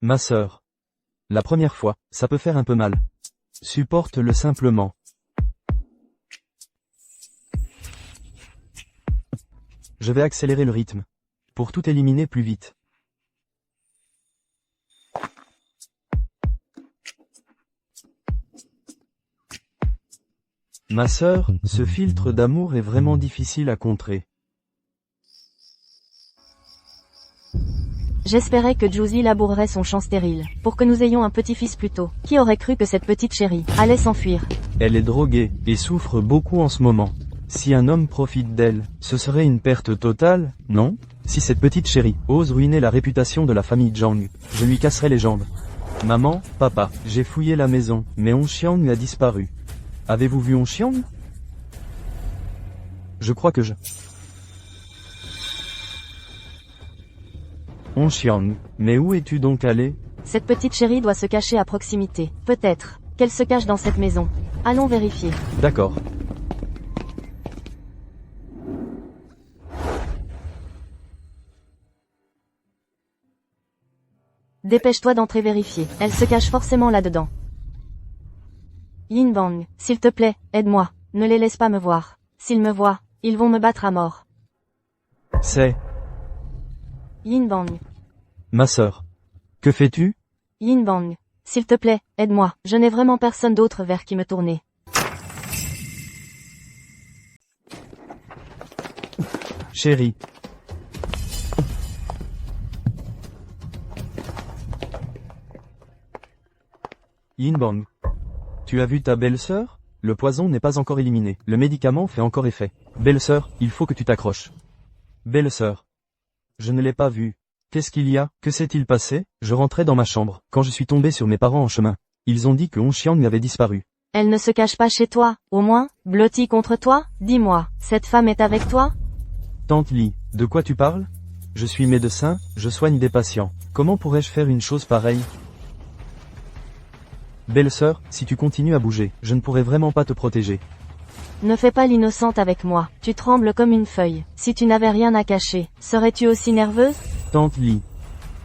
Ma sœur. La première fois, ça peut faire un peu mal. Supporte-le simplement. Je vais accélérer le rythme. Pour tout éliminer plus vite. Ma sœur, ce filtre d'amour est vraiment difficile à contrer. J'espérais que Josie labourerait son champ stérile, pour que nous ayons un petit-fils plus tôt. Qui aurait cru que cette petite chérie allait s'enfuir? Elle est droguée, et souffre beaucoup en ce moment. Si un homme profite d'elle, ce serait une perte totale, non? Si cette petite chérie ose ruiner la réputation de la famille Zhang, je lui casserai les jambes. Maman, papa, j'ai fouillé la maison, mais Hongxiang a disparu. Avez-vous vu Hongxiang? Je crois que Hongxiang, mais où es-tu donc allé? Cette petite chérie doit se cacher à proximité. Peut-être qu'elle se cache dans cette maison. Allons vérifier. D'accord. Dépêche-toi d'entrer vérifier. Elle se cache forcément là-dedans. Yin Bang, s'il te plaît, aide-moi. Ne les laisse pas me voir. S'ils me voient, ils vont me battre à mort. C'est Yin Bang. ma sœur. Que fais-tu? Yin Bang. S'il te plaît, aide-moi. Je n'ai vraiment personne d'autre vers qui me tourner. Chérie. Yin Bang. Tu as vu ta belle-sœur? Le poison n'est pas encore éliminé. Le médicament fait encore effet. Belle-sœur, il faut que tu t'accroches. Belle-sœur. Je ne l'ai pas vue. Qu'est-ce qu'il y a? Que s'est-il passé? Je rentrais dans ma chambre, quand je suis tombé sur mes parents en chemin. Ils ont dit que Hongxiang avait disparu. Elle ne se cache pas chez toi, au moins, blottie contre toi? Dis-moi, cette femme est avec toi? Tante Li, de quoi tu parles? Je suis médecin, je soigne des patients. Comment pourrais-je faire une chose pareille? Belle-sœur, si tu continues à bouger, je ne pourrai vraiment pas te protéger. Ne fais pas l'innocente avec moi, tu trembles comme une feuille. Si tu n'avais rien à cacher, serais-tu aussi nerveuse? Tante Li.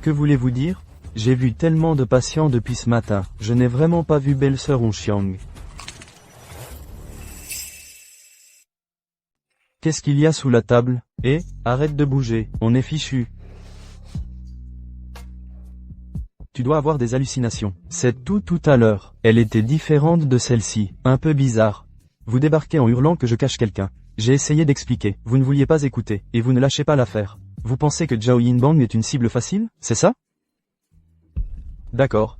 Que voulez-vous dire? J'ai vu tellement de patients depuis ce matin, je n'ai vraiment pas vu belle-sœur Hongxiang. Qu'est-ce qu'il y a sous la table? Arrête de bouger, on est fichu. Tu dois avoir des hallucinations. C'est tout à l'heure. Elle était différente de celle-ci, un peu bizarre. Vous débarquez en hurlant que je cache quelqu'un. J'ai essayé d'expliquer, vous ne vouliez pas écouter, et vous ne lâchez pas l'affaire. Vous pensez que Zhao Yinbang est une cible facile, c'est ça? D'accord.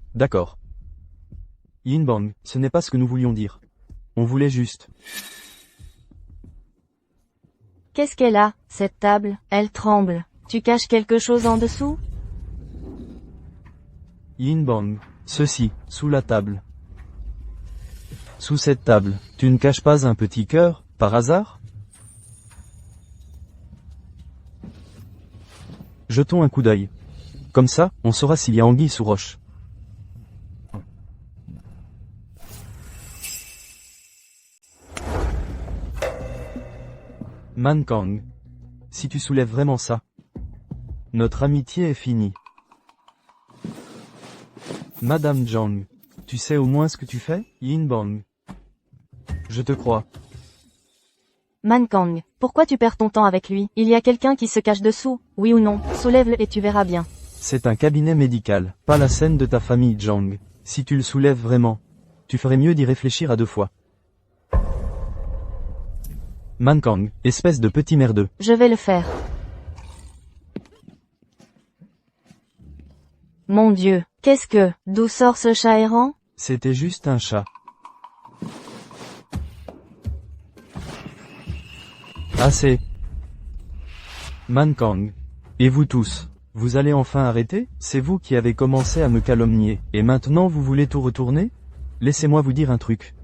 Yinbang, ce n'est pas ce que nous voulions dire. On voulait juste. Qu'est-ce qu'elle a, cette table? Elle tremble. Tu caches quelque chose en dessous? Yinbang, ceci, sous la table. Sous cette table, tu ne caches pas un petit cœur, par hasard? Jetons un coup d'œil. Comme ça, on saura s'il y a anguille sous roche. Man Kang. Si tu soulèves vraiment ça, notre amitié est finie. Madame Zhang, tu sais au moins ce que tu fais? Yinbang. Je te crois. Man Kang, pourquoi tu perds ton temps avec lui? Il y a quelqu'un qui se cache dessous, oui ou non? Soulève-le et tu verras bien. C'est un cabinet médical, pas la scène de ta famille Zhang. Si tu le soulèves vraiment, tu ferais mieux d'y réfléchir à deux fois. Man Kang, espèce de petit merdeux. Je vais le faire. Mon Dieu, qu'est-ce que, d'où sort ce chat errant? C'était juste un chat. Assez. Man Kang. Et vous tous, vous allez enfin arrêter? C'est vous qui avez commencé à me calomnier, et maintenant vous voulez tout retourner? Laissez-moi vous dire un truc.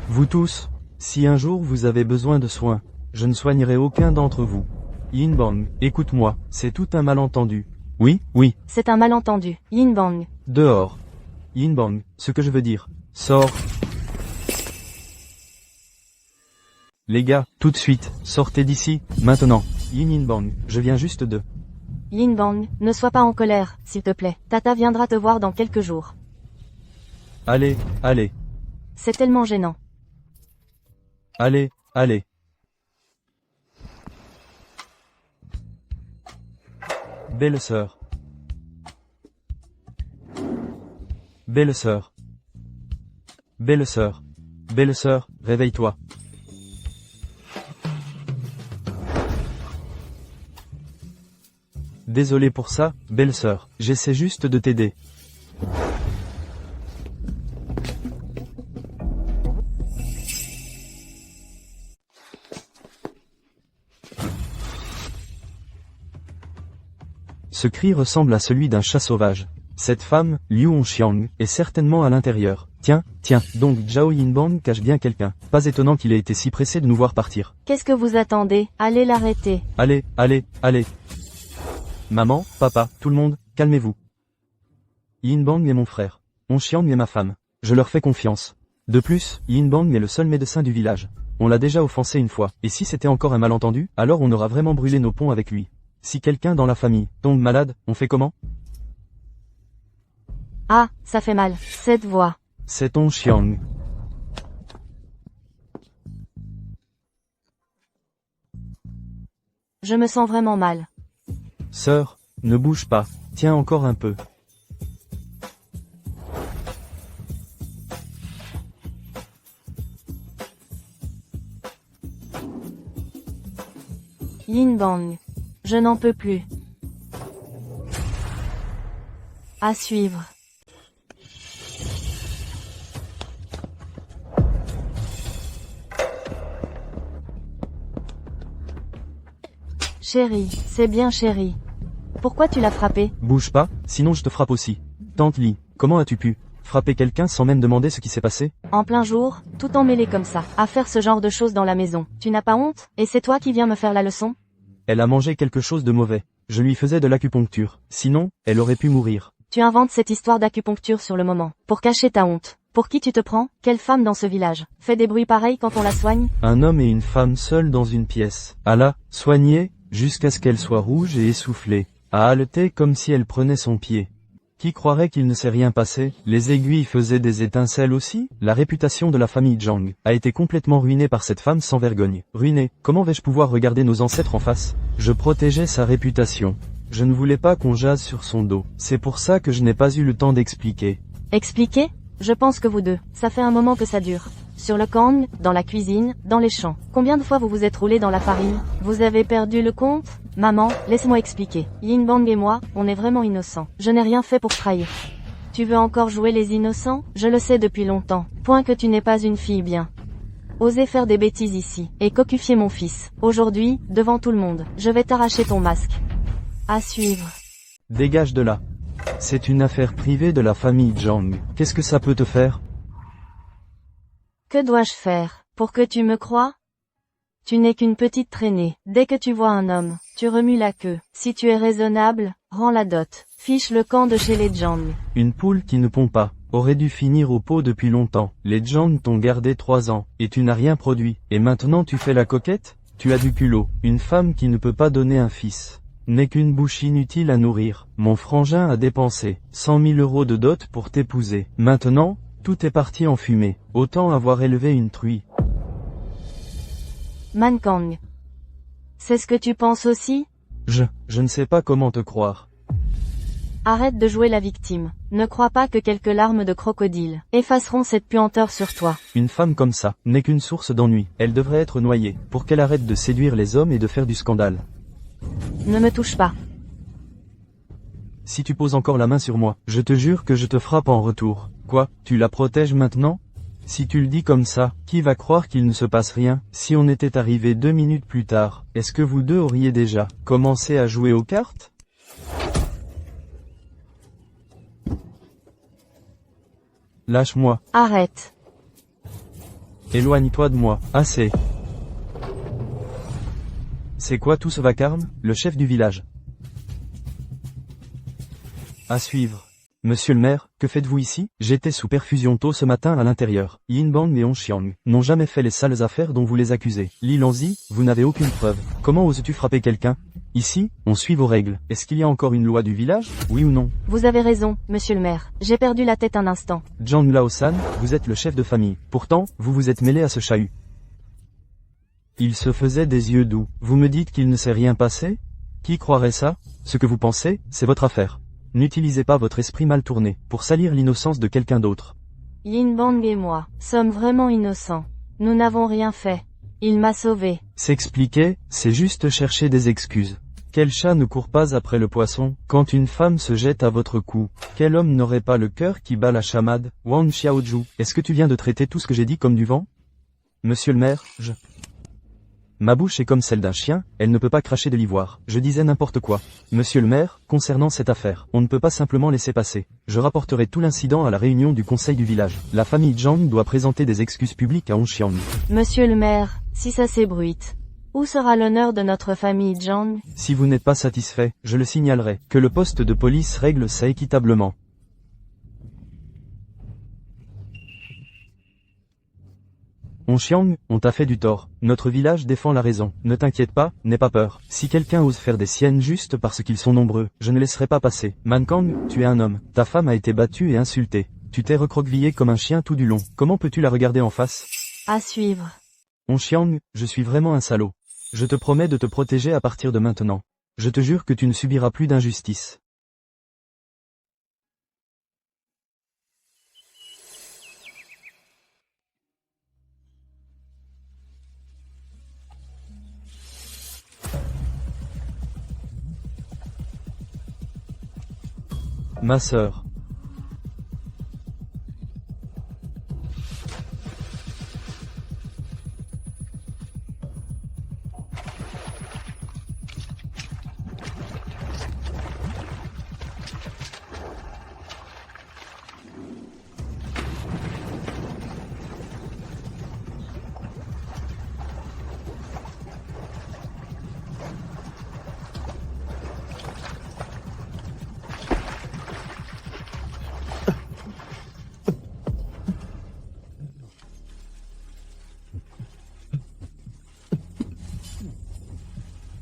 Vous tous, si un jour vous avez besoin de soins, je ne soignerai aucun d'entre vous. Yinbang, écoute-moi, c'est tout un malentendu. Oui. C'est un malentendu. Yinbang. Dehors. Yinbang, ce que je veux dire. Sors. Les gars, tout de suite, sortez d'ici, maintenant. Yinbang, je viens juste de... Yin Bang, ne sois pas en colère, s'il te plaît. Tata viendra te voir dans quelques jours. Allez, allez, C'est tellement gênant. allez, allez. Belle sœur. Belle sœur. Belle sœur. Belle sœur, réveille-toi. Désolé pour ça, belle sœur, j'essaie juste de t'aider. Ce cri ressemble à celui d'un chat sauvage. Cette femme, Liu Hongxiang, est certainement à l'intérieur. Tiens, donc Zhao Yinbang cache bien quelqu'un. Pas étonnant qu'il ait été si pressé de nous voir partir. Qu'est-ce que vous attendez? Allez l'arrêter. Allez, allez, allez. Maman, papa, tout le monde, calmez-vous. Yinbang est mon frère. Hongxiang est ma femme. Je leur fais confiance. De plus, Yinbang est le seul médecin du village. On l'a déjà offensé une fois, et si c'était encore un malentendu, alors on aura vraiment brûlé nos ponts avec lui. Si quelqu'un dans la famille tombe malade, on fait comment? Ah, ça fait mal. Cette voix. C'est Hongxiang. Je me sens vraiment mal. Sœur, ne bouge pas, tiens encore un peu. Yin Bang. Je n'en peux plus. À suivre. Chérie, c'est bien chérie. Pourquoi tu l'as frappé? Bouge pas, sinon je te frappe aussi. Tante Li, comment as-tu pu frapper quelqu'un sans même demander ce qui s'est passé? En plein jour, tout emmêlé comme ça, à faire ce genre de choses dans la maison. Tu n'as pas honte? Et c'est toi qui viens me faire la leçon? Elle a mangé quelque chose de mauvais. Je lui faisais de l'acupuncture. Sinon, elle aurait pu mourir. Tu inventes cette histoire d'acupuncture sur le moment, pour cacher ta honte. Pour qui tu te prends? Quelle femme dans ce village fait des bruits pareils quand on la soigne? Un homme et une femme seuls dans une pièce. À la soigner, jusqu'à ce qu'elle soit rouge et essoufflée. À haleter comme si elle prenait son pied. Qui croirait qu'il ne s'est rien passé? Les aiguilles faisaient des étincelles aussi? La réputation de la famille Zhang a été complètement ruinée par cette femme sans vergogne. Ruinée, comment vais-je pouvoir regarder nos ancêtres en face? Je protégeais sa réputation. Je ne voulais pas qu'on jase sur son dos. C'est pour ça que je n'ai pas eu le temps d'expliquer. Expliquer? Je pense que vous deux, ça fait un moment que ça dure. Sur le kang, dans la cuisine, dans les champs. Combien de fois vous vous êtes roulé dans la farine? Vous avez perdu le compte? Maman, laisse-moi expliquer. Yin Bang et moi, on est vraiment innocents. Je n'ai rien fait pour trahir. Tu veux encore jouer les innocents? Je le sais depuis longtemps. Point que tu n'es pas une fille bien. Oser faire des bêtises ici, et cocufier mon fils. Aujourd'hui, devant tout le monde, je vais t'arracher ton masque. À suivre. Dégage de là. C'est une affaire privée de la famille Zhang. Qu'est-ce que ça peut te faire? Que dois-je faire, pour que tu me crois? Tu n'es qu'une petite traînée. Dès que tu vois un homme, tu remues la queue. Si tu es raisonnable, rends la dot. Fiche le camp de chez les Zhang. Une poule qui ne pond pas aurait dû finir au pot depuis longtemps. Les Zhang t'ont gardé 3 ans, et tu n'as rien produit. Et maintenant tu fais la coquette? Tu as du culot. Une femme qui ne peut pas donner un fils n'est qu'une bouche inutile à nourrir. Mon frangin a dépensé 100 000 € de dot pour t'épouser. Maintenant, tout est parti en fumée. Autant avoir élevé une truie. Mankang. C'est ce que tu penses aussi? Je ne sais pas comment te croire. Arrête de jouer la victime. Ne crois pas que quelques larmes de crocodile effaceront cette puanteur sur toi. Une femme comme ça n'est qu'une source d'ennui. Elle devrait être noyée, pour qu'elle arrête de séduire les hommes et de faire du scandale. Ne me touche pas. Si tu poses encore la main sur moi, je te jure que je te frappe en retour. Quoi, tu la protèges maintenant? Si tu le dis comme ça, qui va croire qu'il ne se passe rien? Si on était arrivé 2 minutes plus tard, est-ce que vous deux auriez déjà commencé à jouer aux cartes? Lâche-moi. Arrête. Éloigne-toi de moi. Assez. C'est quoi tout ce vacarme? Le chef du village. À suivre. Monsieur le maire, que faites-vous ici? J'étais sous perfusion tôt ce matin à l'intérieur. Yin Bang et Hongxiang n'ont jamais fait les sales affaires dont vous les accusez. Li Lanzi, vous n'avez aucune preuve. Comment oses-tu frapper quelqu'un? Ici, on suit vos règles. Est-ce qu'il y a encore une loi du village, oui ou non? Vous avez raison, monsieur le maire. J'ai perdu la tête un instant. Zhang Laosan, vous êtes le chef de famille. Pourtant, vous vous êtes mêlé à ce chahut. Il se faisait des yeux doux. Vous me dites qu'il ne s'est rien passé? Qui croirait ça? Ce que vous pensez, c'est votre affaire. N'utilisez pas votre esprit mal tourné pour salir l'innocence de quelqu'un d'autre. Yin Bang et moi sommes vraiment innocents. Nous n'avons rien fait. Il m'a sauvé. S'expliquer, c'est juste chercher des excuses. Quel chat ne court pas après le poisson? Quand une femme se jette à votre cou, quel homme n'aurait pas le cœur qui bat la chamade? Wang Xiaoju, est-ce que tu viens de traiter tout ce que j'ai dit comme du vent? Monsieur le maire, Ma bouche est comme celle d'un chien, elle ne peut pas cracher de l'ivoire. Je disais n'importe quoi. Monsieur le maire, concernant cette affaire, on ne peut pas simplement laisser passer. Je rapporterai tout l'incident à la réunion du conseil du village. La famille Zhang doit présenter des excuses publiques à Hongxiang. Monsieur le maire, si ça s'ébruite, où sera l'honneur de notre famille Zhang? Si vous n'êtes pas satisfait, je le signalerai. Que le poste de police règle ça équitablement. Hongxiang, on t'a fait du tort. Notre village défend la raison. Ne t'inquiète pas, n'aie pas peur. Si quelqu'un ose faire des siennes juste parce qu'ils sont nombreux, je ne laisserai pas passer. Mankang, tu es un homme. Ta femme a été battue et insultée. Tu t'es recroquevillé comme un chien tout du long. Comment peux-tu la regarder en face? À suivre. Hongxiang, je suis vraiment un salaud. Je te promets de te protéger à partir de maintenant. Je te jure que tu ne subiras plus d'injustice. Ma sœur.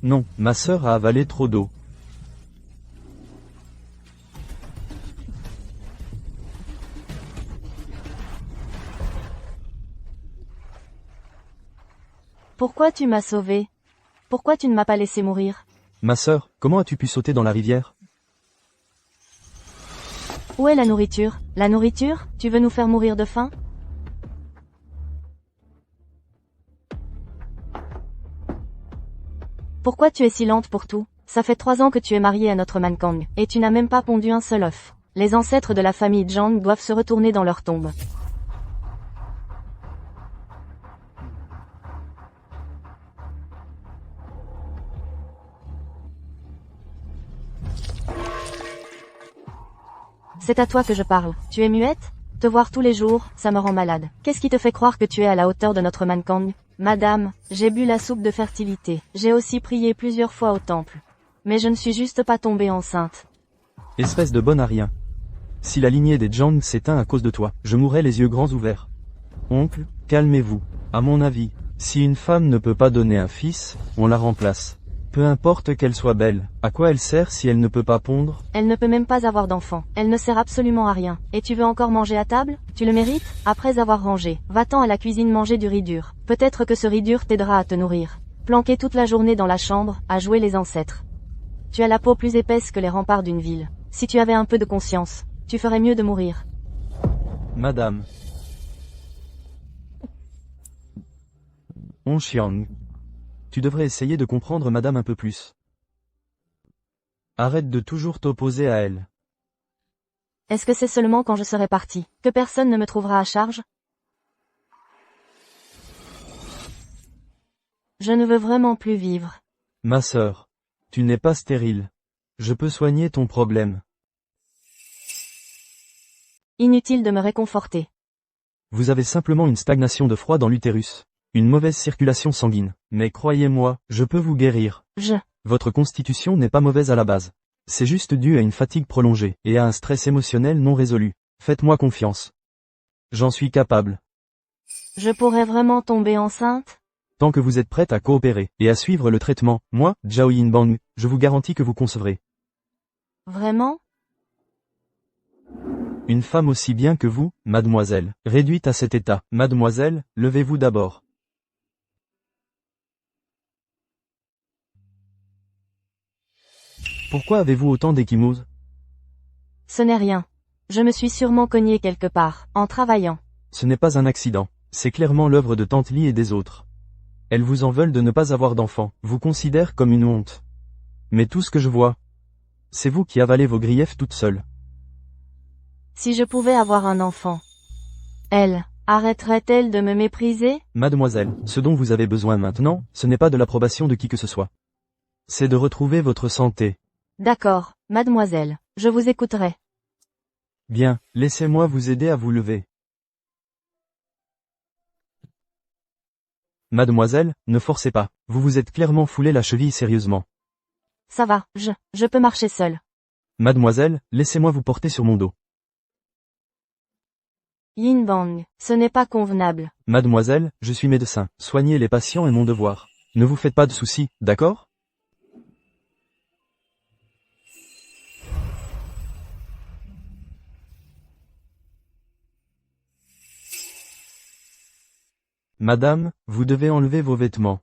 Non, ma sœur a avalé trop d'eau. Pourquoi tu m'as sauvé? Pourquoi tu ne m'as pas laissé mourir? Ma sœur, comment as-tu pu sauter dans la rivière? Où est la nourriture? La nourriture? Tu veux nous faire mourir de faim? Pourquoi tu es si lente pour tout? Ça fait 3 ans que tu es mariée à notre Mankang, et tu n'as même pas pondu un seul œuf. Les ancêtres de la famille Zhang doivent se retourner dans leur tombe. C'est à toi que je parle. Tu es muette? Te voir tous les jours, ça me rend malade. Qu'est-ce qui te fait croire que tu es à la hauteur de notre Mankang? Madame, j'ai bu la soupe de fertilité. J'ai aussi prié plusieurs fois au temple. Mais je ne suis juste pas tombée enceinte. Espèce de bonne à rien. Si la lignée des Zhang s'éteint à cause de toi, je mourrai les yeux grands ouverts. Oncle, calmez-vous. À mon avis, si une femme ne peut pas donner un fils, on la remplace. Peu importe qu'elle soit belle, à quoi elle sert si elle ne peut pas pondre? Elle ne peut même pas avoir d'enfant. Elle ne sert absolument à rien. Et tu veux encore manger à table? Tu le mérites? Après avoir rangé, va-t'en à la cuisine manger du riz dur. Peut-être que ce riz dur t'aidera à te nourrir. Planqué toute la journée dans la chambre, à jouer les ancêtres. Tu as la peau plus épaisse que les remparts d'une ville. Si tu avais un peu de conscience, tu ferais mieux de mourir. Madame. Hongxiang. Tu devrais essayer de comprendre madame un peu plus. Arrête de toujours t'opposer à elle. Est-ce que c'est seulement quand je serai partie, que personne ne me trouvera à charge? Je ne veux vraiment plus vivre. Ma sœur. Tu n'es pas stérile. Je peux soigner ton problème. Inutile de me réconforter. Vous avez simplement une stagnation de froid dans l'utérus. Une mauvaise circulation sanguine. Mais croyez-moi, je peux vous guérir. Votre constitution n'est pas mauvaise à la base. C'est juste dû à une fatigue prolongée, et à un stress émotionnel non résolu. Faites-moi confiance. J'en suis capable. Je pourrais vraiment tomber enceinte? Tant que vous êtes prête à coopérer et à suivre le traitement, moi, Zhao Yinbang, je vous garantis que vous concevrez Vraiment? une femme aussi bien que vous, mademoiselle, réduite à cet état. Mademoiselle, levez-vous d'abord. Pourquoi avez-vous autant d'échymoses? Ce n'est rien. Je me suis sûrement cogné quelque part, en travaillant. Ce n'est pas un accident. C'est clairement l'œuvre de Tante Li et des autres. Elles vous en veulent de ne pas avoir d'enfant, vous considèrent comme une honte. Mais tout ce que je vois, c'est vous qui avalez vos griefs toute seule. Si je pouvais avoir un enfant, elle, arrêterait-elle de me mépriser? Mademoiselle, ce dont vous avez besoin maintenant, ce n'est pas de l'approbation de qui que ce soit. C'est de retrouver votre santé. D'accord, mademoiselle, je vous écouterai. Bien, laissez-moi vous aider à vous lever. Mademoiselle, ne forcez pas, vous vous êtes clairement foulé la cheville sérieusement. Ça va, je peux marcher seule. Mademoiselle, laissez-moi vous porter sur mon dos. Yin Bang, ce n'est pas convenable. Mademoiselle, je suis médecin, soigner les patients est mon devoir. Ne vous faites pas de soucis, d'accord? Madame, vous devez enlever vos vêtements.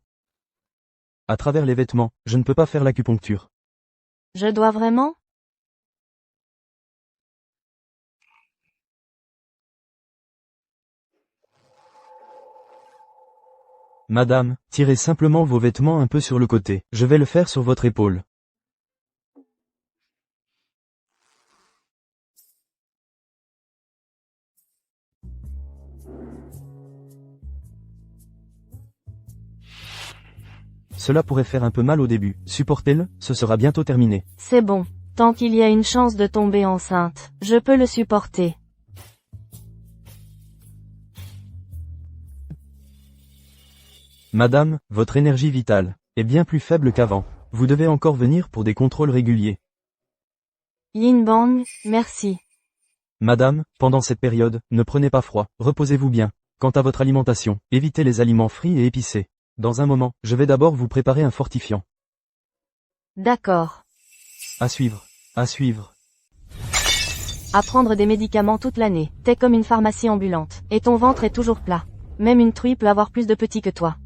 À travers les vêtements, je ne peux pas faire l'acupuncture. Je dois vraiment? Madame, tirez simplement vos vêtements un peu sur le côté. Je vais le faire sur votre épaule. Cela pourrait faire un peu mal au début. Supportez-le, ce sera bientôt terminé. C'est bon. Tant qu'il y a une chance de tomber enceinte, je peux le supporter. Madame, votre énergie vitale est bien plus faible qu'avant. Vous devez encore venir pour des contrôles réguliers. Yin Bang, merci. Madame, pendant cette période, ne prenez pas froid, reposez-vous bien. Quant à votre alimentation, évitez les aliments frits et épicés. Dans un moment, je vais d'abord vous préparer un fortifiant. D'accord. À suivre. À suivre. À prendre des médicaments toute l'année. T'es comme une pharmacie ambulante. Et ton ventre est toujours plat. Même une truie peut avoir plus de petits que toi.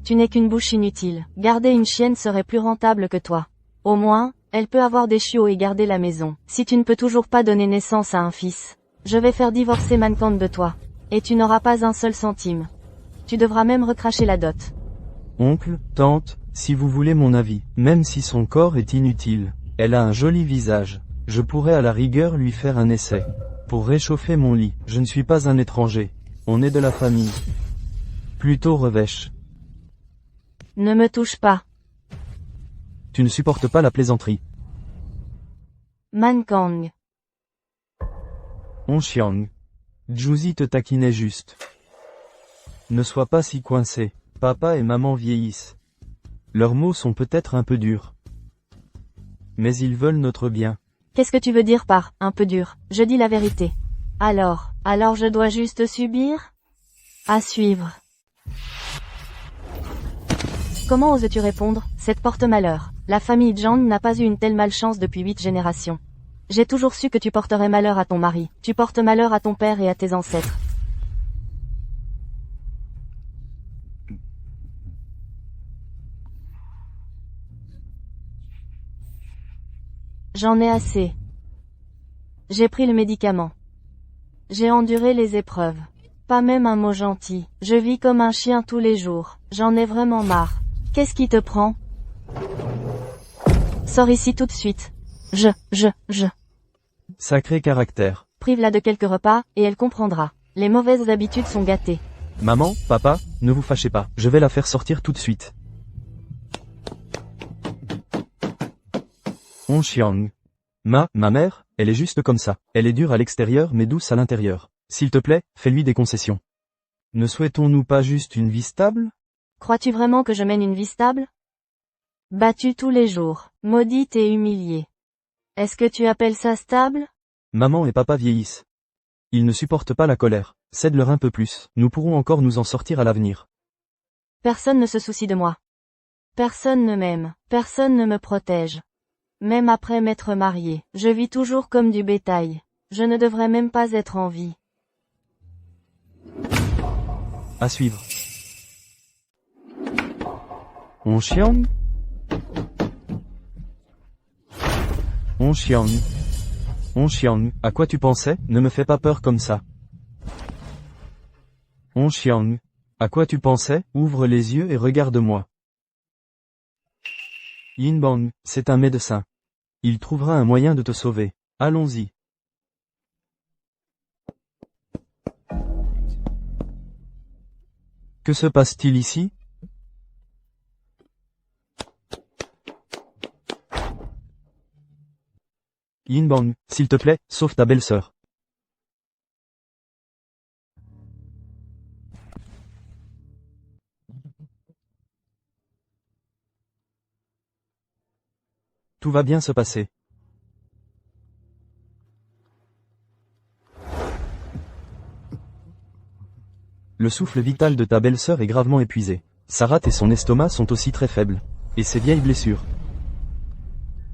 Tu n'es qu'une bouche inutile. Garder une chienne serait plus rentable que toi. Au moins, elle peut avoir des chiots et garder la maison. Si tu ne peux toujours pas donner naissance à un fils, je vais faire divorcer Mankan de toi. Et tu n'auras pas un seul centime. Tu devras même recracher la dot. Oncle, tante, si vous voulez mon avis, même si son corps est inutile, elle a un joli visage. Je pourrais à la rigueur lui faire un essai. Pour réchauffer mon lit, je ne suis pas un étranger. On est de la famille. Plutôt revêche. Ne me touche pas. Tu ne supportes pas la plaisanterie. Mankang. Onxiang. Juzi te taquinait juste. Ne sois pas si coincé. Papa et maman vieillissent. Leurs mots sont peut-être un peu durs. Mais ils veulent notre bien. Qu'est-ce que tu veux dire par « un peu dur » ? Je dis la vérité. Alors je dois juste subir ? À suivre. Comment oses-tu répondre ? Cette porte malheur. La famille Zhang n'a pas eu une telle malchance depuis 8 générations. J'ai toujours su que tu porterais malheur à ton mari. Tu portes malheur à ton père et à tes ancêtres. J'en ai assez. J'ai pris le médicament. J'ai enduré les épreuves. Pas même un mot gentil. Je vis comme un chien tous les jours. J'en ai vraiment marre. Qu'est-ce qui te prend ? Sors ici tout de suite. Je. Sacré caractère. Prive-la de quelques repas, et elle comprendra. Les mauvaises habitudes sont gâtées. Maman, papa, ne vous fâchez pas. Je vais la faire sortir tout de suite. Onxiang. Ma mère, elle est juste comme ça. Elle est dure à l'extérieur mais douce à l'intérieur. S'il te plaît, fais-lui des concessions. Ne souhaitons-nous pas juste une vie stable ? Crois-tu vraiment que je mène une vie stable ? Battue tous les jours, maudite et humiliée. Est-ce que tu appelles ça stable ? Maman et papa vieillissent. Ils ne supportent pas la colère. Cède-leur un peu plus. Nous pourrons encore nous en sortir à l'avenir. Personne ne se soucie de moi. Personne ne m'aime, personne ne me protège. Même après m'être marié, je vis toujours comme du bétail. Je ne devrais même pas être en vie. À suivre. On Xiang? On Xiang. On Xiang, à quoi tu pensais? Ne me fais pas peur comme ça. On Xiang. À quoi tu pensais? Ouvre les yeux et regarde-moi. Yin Bang, c'est un médecin. Il trouvera un moyen de te sauver. Allons-y. Que se passe-t-il ici? Yin Bang, s'il te plaît, sauve ta belle-sœur. Tout va bien se passer. Le souffle vital de ta belle-sœur est gravement épuisé. Sa rate et son estomac sont aussi très faibles. Et ses vieilles blessures.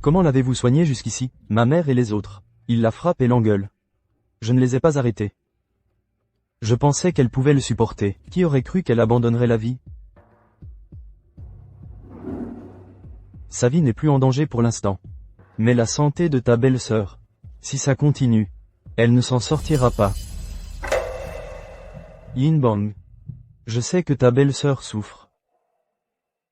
Comment l'avez-vous soignée jusqu'ici? Ma mère et les autres. Ils la frappent et l'engueulent. Je ne les ai pas arrêtés. Je pensais qu'elle pouvait le supporter. Qui aurait cru qu'elle abandonnerait la vie? Sa vie n'est plus en danger pour l'instant. Mais la santé de ta belle-sœur, si ça continue, elle ne s'en sortira pas. Yin Bang. Je sais que ta belle-sœur souffre.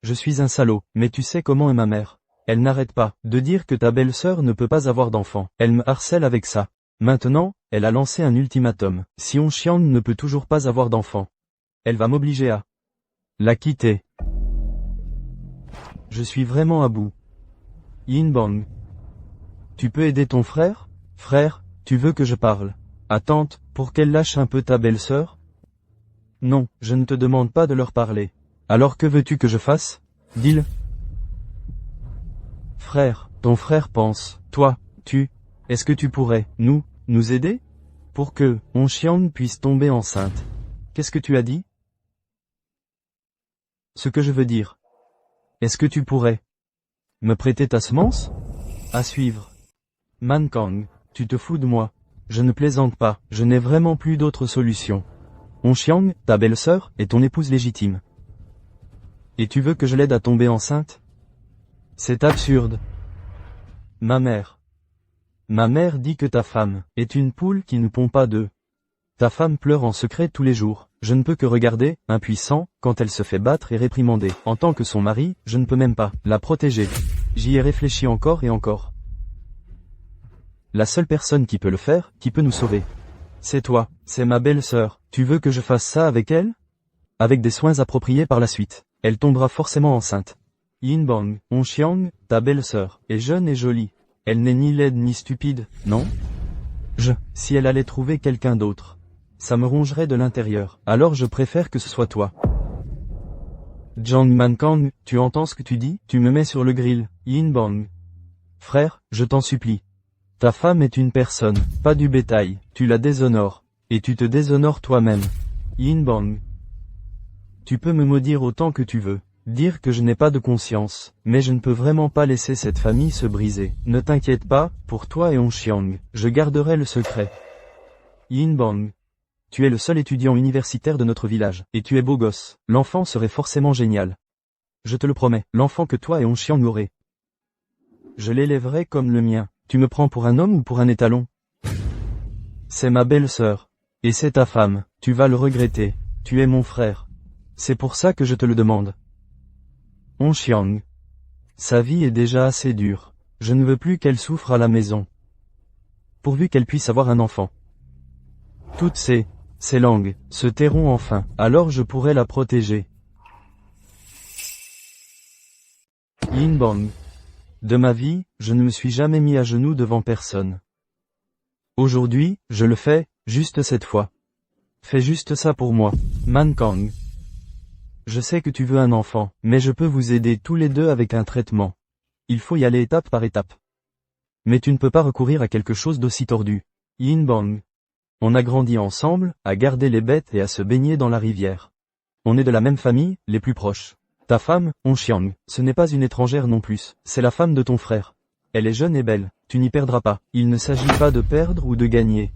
Je suis un salaud, mais tu sais comment est ma mère. Elle n'arrête pas de dire que ta belle-sœur ne peut pas avoir d'enfant. Elle me harcèle avec ça. Maintenant, elle a lancé un ultimatum. Si On Xiang ne peut toujours pas avoir d'enfant, elle va m'obliger à la quitter. Je suis vraiment à bout. Yin Bang. Tu peux aider ton frère? Frère, tu veux que je parle à tante, pour qu'elle lâche un peu ta belle-sœur? Non, je ne te demande pas de leur parler. Alors que veux-tu que je fasse? Dis-le. Frère, ton frère pense, toi, est-ce que tu pourrais, nous aider? Pour que, On Xiang puisse tomber enceinte. Qu'est-ce que tu as dit? Ce que je veux dire. Est-ce que tu pourrais me prêter ta semence? À suivre. Man Kang, tu te fous de moi. Je ne plaisante pas, je n'ai vraiment plus d'autre solution. On Xiang, ta belle-sœur, est ton épouse légitime. Et tu veux que je l'aide à tomber enceinte? C'est absurde. Ma mère dit que ta femme est une poule qui ne pond pas d'œufs. Ta femme pleure en secret tous les jours. Je ne peux que regarder, impuissant, quand elle se fait battre et réprimander. En tant que son mari, je ne peux même pas la protéger. J'y ai réfléchi encore et encore. La seule personne qui peut le faire, qui peut nous sauver, c'est toi, c'est ma belle-sœur. Tu veux que je fasse ça avec elle? Avec des soins appropriés par la suite. Elle tombera forcément enceinte. Yin Bang, On Xiang, ta belle-sœur, est jeune et jolie. Elle n'est ni laide ni stupide, non? Si elle allait trouver quelqu'un d'autre, ça me rongerait de l'intérieur. Alors je préfère que ce soit toi. Zhang Mankang, tu entends ce que tu dis? Tu me mets sur le grill. Yin Bang. Frère, je t'en supplie. Ta femme est une personne, pas du bétail. Tu la déshonores. Et tu te déshonores toi-même. Yin Bang. Tu peux me maudire autant que tu veux. Dire que je n'ai pas de conscience, mais je ne peux vraiment pas laisser cette famille se briser. Ne t'inquiète pas, pour toi et On Xiang, je garderai le secret. Yin Bang. Tu es le seul étudiant universitaire de notre village, et tu es beau gosse. L'enfant serait forcément génial. Je te le promets, l'enfant que toi et On Xiang aurez. Je l'élèverai comme le mien. Tu me prends pour un homme ou pour un étalon? C'est ma belle-sœur. Et c'est ta femme, tu vas le regretter. Tu es mon frère. C'est pour ça que je te le demande. On Xiang. Sa vie est déjà assez dure. Je ne veux plus qu'elle souffre à la maison. Pourvu qu'elle puisse avoir un enfant. Toutes ces langues se tairont enfin, alors je pourrai la protéger. Yin Bang. De ma vie, je ne me suis jamais mis à genoux devant personne. Aujourd'hui, je le fais, juste cette fois. Fais juste ça pour moi. Man Kang. Je sais que tu veux un enfant, mais je peux vous aider tous les deux avec un traitement. Il faut y aller étape par étape. Mais tu ne peux pas recourir à quelque chose d'aussi tordu. Yin Bang. On a grandi ensemble, à garder les bêtes et à se baigner dans la rivière. On est de la même famille, les plus proches. Ta femme, On Xiang, ce n'est pas une étrangère non plus, c'est la femme de ton frère. Elle est jeune et belle, tu n'y perdras pas. Il ne s'agit pas de perdre ou de gagner.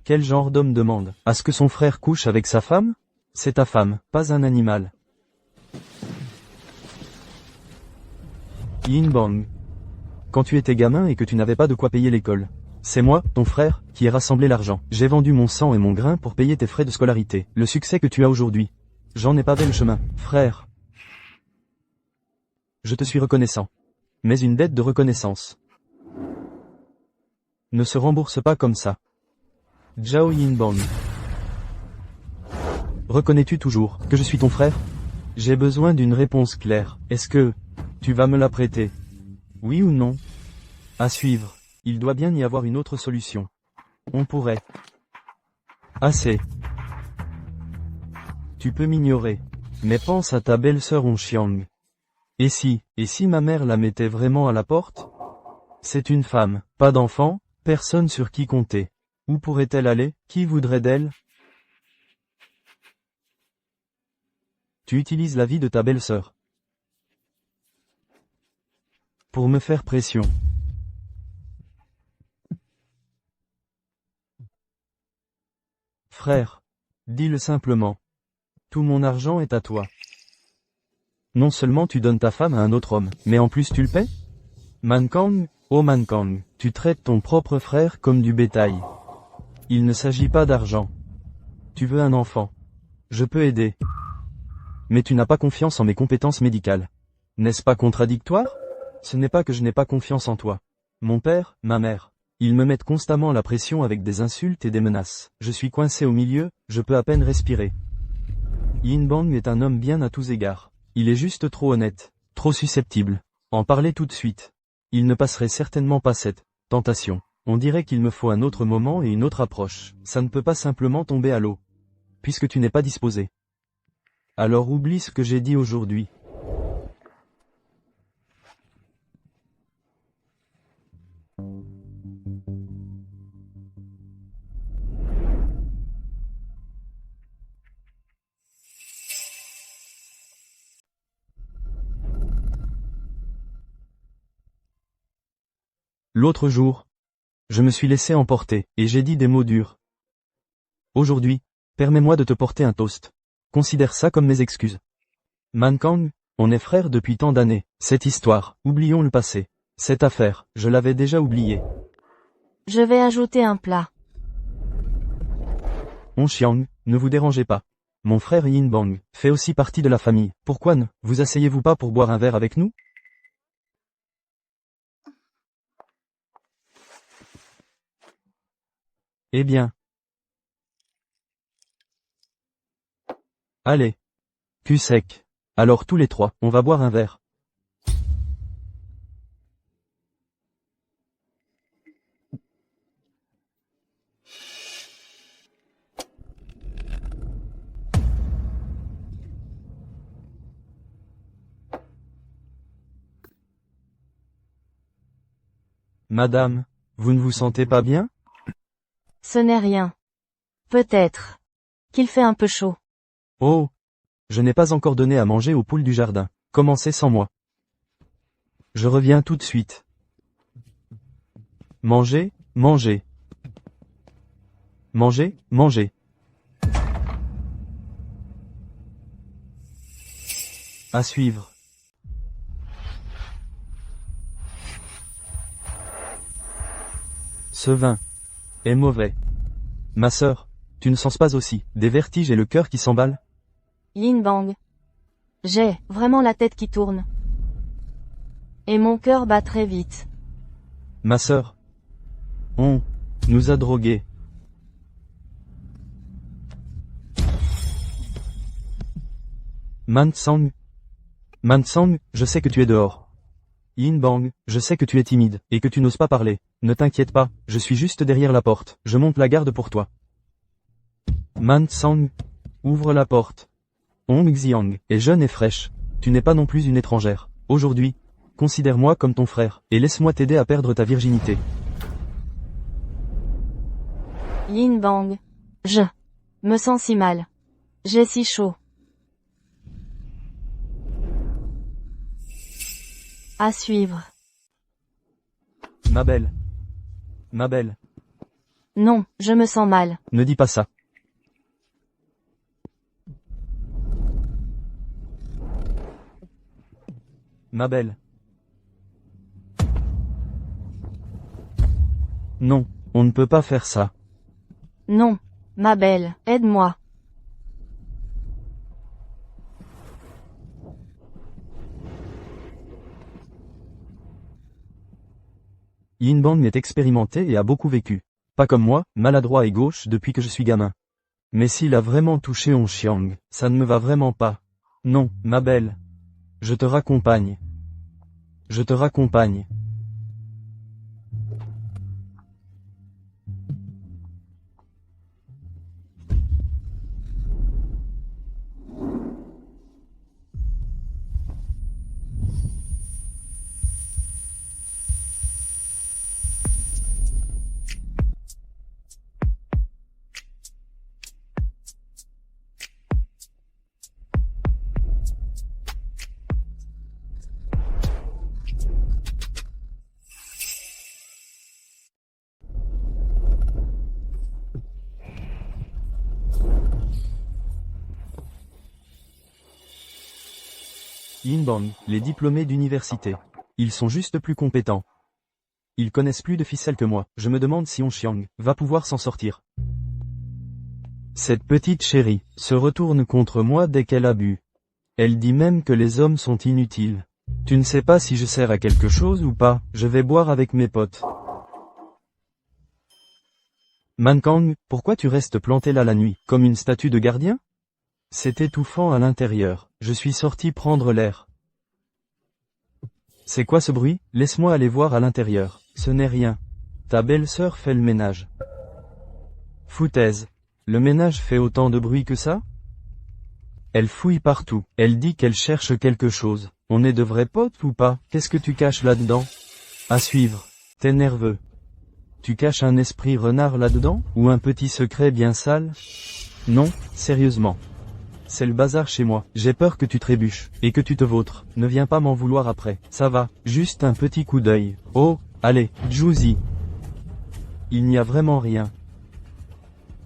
Quel genre d'homme demande à ce que son frère couche avec sa femme? C'est ta femme, pas un animal. Yin Bang. Quand tu étais gamin et que tu n'avais pas de quoi payer l'école. C'est moi, ton frère, qui ai rassemblé l'argent. J'ai vendu mon sang et mon grain pour payer tes frais de scolarité. Le succès que tu as aujourd'hui. J'en ai pavé le chemin, frère. Je te suis reconnaissant. Mais une dette de reconnaissance ne se rembourse pas comme ça. Zhao Yinbang. Reconnais-tu toujours que je suis ton frère? J'ai besoin d'une réponse claire. Est-ce que tu vas me la prêter? Oui ou non? À suivre. Il doit bien y avoir une autre solution. On pourrait. Assez. Tu peux m'ignorer. Mais pense à ta belle-sœur On Xiang. Et si ma mère la mettait vraiment à la porte? C'est une femme, pas d'enfant, personne sur qui compter. Où pourrait-elle aller? Qui voudrait d'elle? Tu utilises la vie de ta belle-sœur pour me faire pression. Frère, dis-le simplement. Tout mon argent est à toi. Non seulement tu donnes ta femme à un autre homme, mais en plus tu le paies? Mankang, oh Mankang, tu traites ton propre frère comme du bétail. Il ne s'agit pas d'argent. Tu veux un enfant. Je peux aider. Mais tu n'as pas confiance en mes compétences médicales. N'est-ce pas contradictoire? Ce n'est pas que je n'ai pas confiance en toi. Mon père, ma mère. Ils me mettent constamment la pression avec des insultes et des menaces. Je suis coincé au milieu, je peux à peine respirer. Yin Bang est un homme bien à tous égards. Il est juste trop honnête, trop susceptible. En parler tout de suite. Il ne passerait certainement pas cette tentation. On dirait qu'il me faut un autre moment et une autre approche. Ça ne peut pas simplement tomber à l'eau. Puisque tu n'es pas disposé. Alors oublie ce que j'ai dit aujourd'hui. L'autre jour, je me suis laissé emporter, et j'ai dit des mots durs. Aujourd'hui, permets-moi de te porter un toast. Considère ça comme mes excuses. Mankang, on est frères depuis tant d'années. Cette histoire, oublions le passé. Cette affaire, je l'avais déjà oubliée. Je vais ajouter un plat. On Xiang, ne vous dérangez pas. Mon frère Yin Bang fait aussi partie de la famille. Pourquoi ne vous asseyez-vous pas pour boire un verre avec nous? Eh bien. Allez. Cul sec. Alors tous les trois, on va boire un verre. Madame, vous ne vous sentez pas bien? Ce n'est rien. Peut-être qu'il fait un peu chaud. Oh! Je n'ai pas encore donné à manger aux poules du jardin. Commencez sans moi. Je reviens tout de suite. Mangez, mangez. Mangez, mangez. À suivre. Ce vin est mauvais. Ma sœur, tu ne sens pas aussi des vertiges et le cœur qui s'emballe? Yin Bang. J'ai vraiment la tête qui tourne. Et mon cœur bat très vite. Ma sœur, on nous a drogués. Mansang, je sais que tu es dehors. Yin Bang, je sais que tu es timide, et que tu n'oses pas parler. Ne t'inquiète pas, je suis juste derrière la porte. Je monte la garde pour toi. Mansang, ouvre la porte. Hong Xiang est jeune et fraîche. Tu n'es pas non plus une étrangère. Aujourd'hui, considère-moi comme ton frère, et laisse-moi t'aider à perdre ta virginité. Yin Bang. Je me sens si mal. J'ai si chaud. À suivre. Ma belle. Ma belle. Non, je me sens mal. Ne dis pas ça. Ma belle. Non, on ne peut pas faire ça. Non. Ma belle, aide-moi. Yin Bang est expérimenté et a beaucoup vécu. Pas comme moi, maladroit et gauche depuis que je suis gamin. Mais s'il a vraiment touché On Xiang, ça ne me va vraiment pas. Non, ma belle. Je te raccompagne. Je te raccompagne. Yin Bang, les diplômés d'université. Ils sont juste plus compétents. Ils connaissent plus de ficelles que moi. Je me demande si On Xiang va pouvoir s'en sortir. Cette petite chérie se retourne contre moi dès qu'elle a bu. Elle dit même que les hommes sont inutiles. Tu ne sais pas si je sers à quelque chose ou pas, je vais boire avec mes potes. Mankang, pourquoi tu restes planté là la nuit, comme une statue de gardien? C'est étouffant à l'intérieur, je suis sorti prendre l'air. C'est quoi ce bruit? Laisse-moi aller voir à l'intérieur. Ce n'est rien. Ta belle-sœur fait le ménage. Foutaise. Le ménage fait autant de bruit que ça? Elle fouille partout. Elle dit qu'elle cherche quelque chose. On est de vrais potes ou pas? Qu'est-ce que tu caches là-dedans? À suivre. T'es nerveux. Tu caches un esprit renard là-dedans? Ou un petit secret bien sale? Non, sérieusement. C'est le bazar chez moi. J'ai peur que tu trébuches, et que tu te vautres. Ne viens pas m'en vouloir après. Ça va, juste un petit coup d'œil. Oh, allez, Juicy. Il n'y a vraiment rien.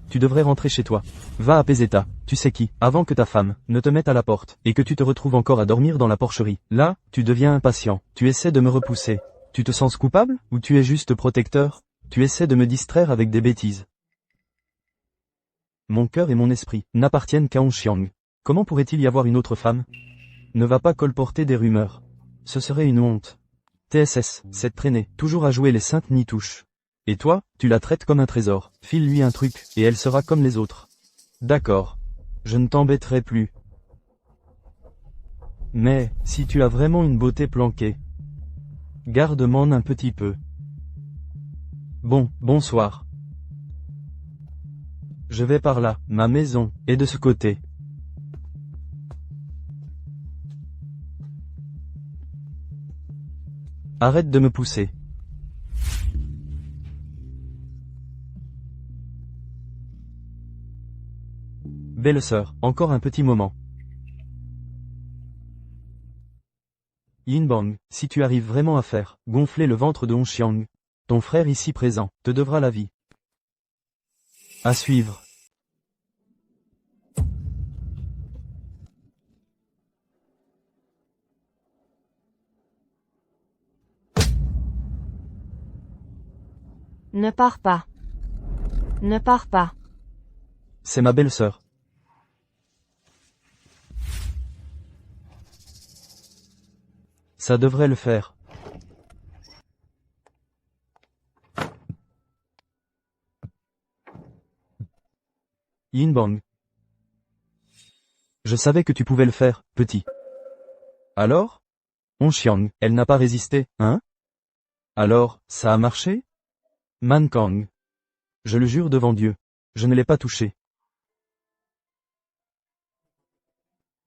Tu devrais rentrer chez toi. Va à Peseta, tu sais qui, avant que ta femme ne te mette à la porte, et que tu te retrouves encore à dormir dans la porcherie. Là, tu deviens impatient. Tu essaies de me repousser. Tu te sens coupable, ou tu es juste protecteur? Tu essaies de me distraire avec des bêtises. Mon cœur et mon esprit n'appartiennent qu'à On Xiang. Comment pourrait-il y avoir une autre femme? Ne va pas colporter des rumeurs. Ce serait une honte. TSS, cette traînée, toujours à jouer les saintes nitouches. Et toi, tu la traites comme un trésor. File-lui un truc, et elle sera comme les autres. D'accord. Je ne t'embêterai plus. Mais, si tu as vraiment une beauté planquée, garde-m'en un petit peu. Bon, bonsoir. Je vais par là, ma maison est de ce côté. Arrête de me pousser. Belle-sœur, encore un petit moment. Yin Bang, si tu arrives vraiment à faire gonfler le ventre de On Xiang, ton frère ici présent te devra la vie. À suivre. Ne pars pas. Ne pars pas. C'est ma belle-sœur. Ça devrait le faire. Yin Bang. Je savais que tu pouvais le faire, petit. Alors? On Xiang, elle n'a pas résisté, hein? Alors, ça a marché? Mankang. Je le jure devant Dieu. Je ne l'ai pas touché.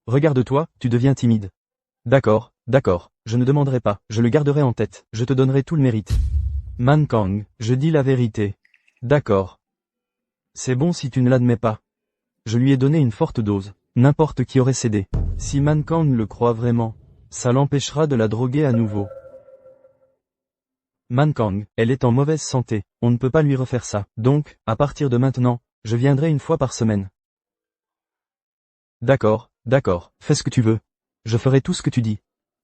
Regarde-toi, tu deviens timide. D'accord, d'accord, je ne demanderai pas, je le garderai en tête, je te donnerai tout le mérite. Mankang, je dis la vérité. D'accord. C'est bon si tu ne l'admets pas. Je lui ai donné une forte dose. N'importe qui aurait cédé. Si Mankang le croit vraiment, ça l'empêchera de la droguer à nouveau. Mankang, elle est en mauvaise santé, on ne peut pas lui refaire ça. Donc, à partir de maintenant, je viendrai une fois par semaine. D'accord, fais ce que tu veux. Je ferai tout ce que tu dis.